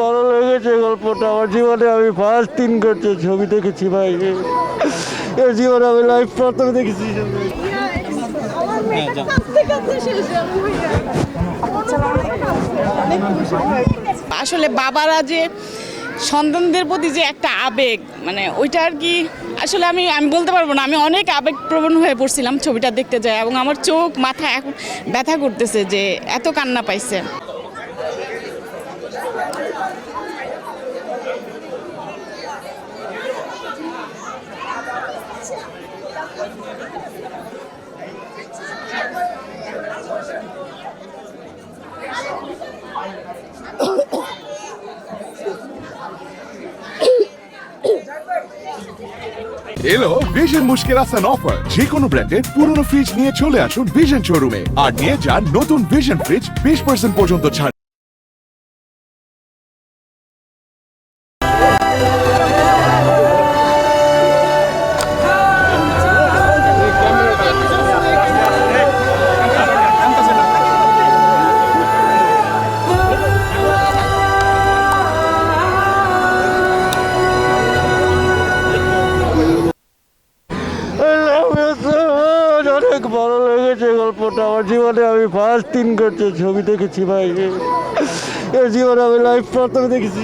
ভালো লেগেছে গল্পটা। আমার জীবনে আমি ফার্স্ট দিন করছে ছবি দেখেছি ভাই, এর জীবনে আমি লাইফ প্রথম দেখেছি। আসলে বাবারা যে সন্তানদের প্রতি যে একটা আবেগ, মানে ওইটা আর কি আসলে আমি বলতে পারবো না। আমি অনেক আবেগপ্রবণ হয়ে পড়ছিলাম ছবিটা দেখতে যাই, এবং আমার চোখ মাথা এখন ব্যথা করতেছে যে এত কান্না পাইছে। এলো ভিশন মুশকিল আসান অফার। যে কোনো ব্র্যান্ডের পুরনো ফ্রিজ নিয়ে চলে আসুন ভিশন শোরুমে আর নিয়ে যান নতুন ভিশন ফ্রিজ 20% পর্যন্ত ছাড়। অনেক ভালো লেগেছে গল্পটা। আমার জীবনে আমি ফার্স্ট দিন করছে ছবি দেখেছি ভাই, এর জীবনে আমি লাইফ প্রথম দেখেছি।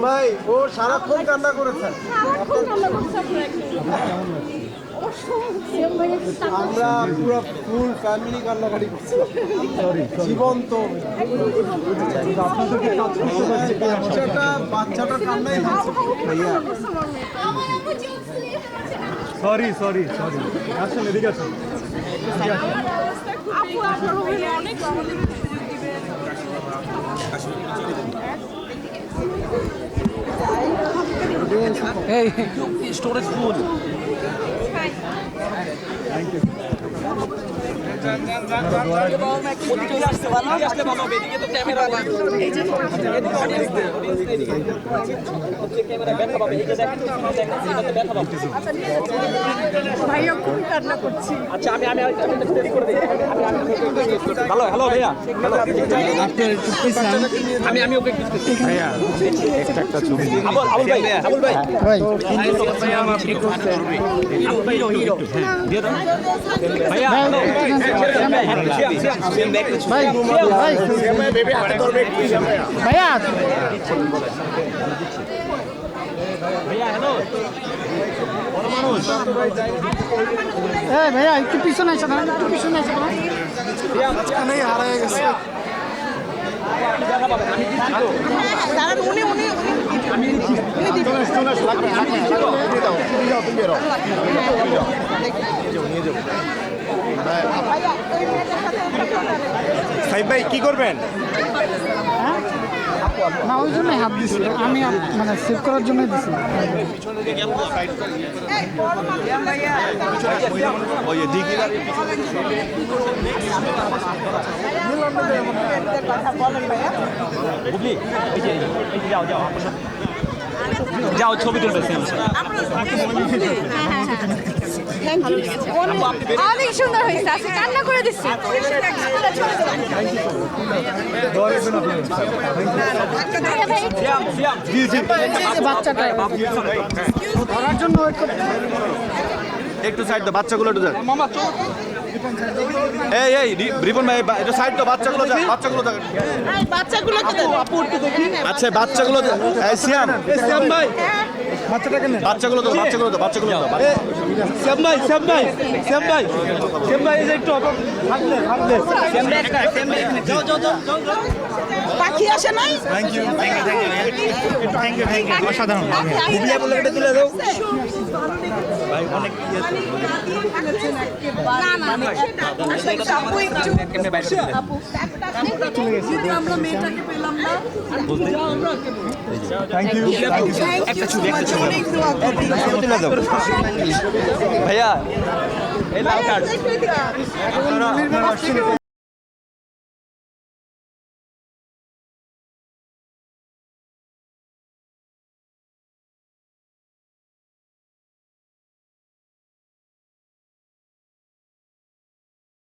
ভাই ও সারাক্ষণ কান্না করেছে। আমরা পুরো ফুল ফ্যামিলি কান্নাকাটি করছি, জীবন্ত। বাচ্চাটা কান্নাই ভাইয়া। সরি সরি সরি, আসলে ঠিক আছে। Hey, storage full. Thank you. ভাইয়া খুবই কান্না করছি। আচ্ছা আমি হ্যালো হ্যালো ভাইয়া, হ্যালো আমি ওকে ভাইয়া একটা ছবি। আবুল ভাই হিরো দিয়ে দাও ভাইয়া। ভাইয়া একটু পিছনে এসে না, একটু পিছনে এসে না, মাঝখানেই হারিয়ে গেছে। সাইব ভাই কি করবেন? না ওই জন্যই হাত দিছি আমি, মানে সেভ করার জন্যই দিছি। যাও ছবি তুলবে। অনেক সুন্দর হয়েছে, আজকে কান্না করে দিচ্ছি। বাচ্চাটা ধরার জন্য একটু সাইড দাও, বাচ্চাগুলো একটু যাক। এই রিপন ভাই একটু সাইড দাও, বাচ্চাগুলো যাক, বাচ্চাগুলো যাক। আচ্ছা বাচ্চাগুলো এই সিয়াম ভাই, বাচ্চাগুলো দাও, বাচ্চাগুলো দাও, বাচ্চাগুলো দাও। শ্যাম ভাই এই যে একটু পাখি আসে নাই। থ্যাংক ইউ অসাধারণ। বুবলিয়া বলে এটা তুলে দাও ভাই, অনেক থ্যাংক ইউ ভাইয়া। এই লাল কার্ড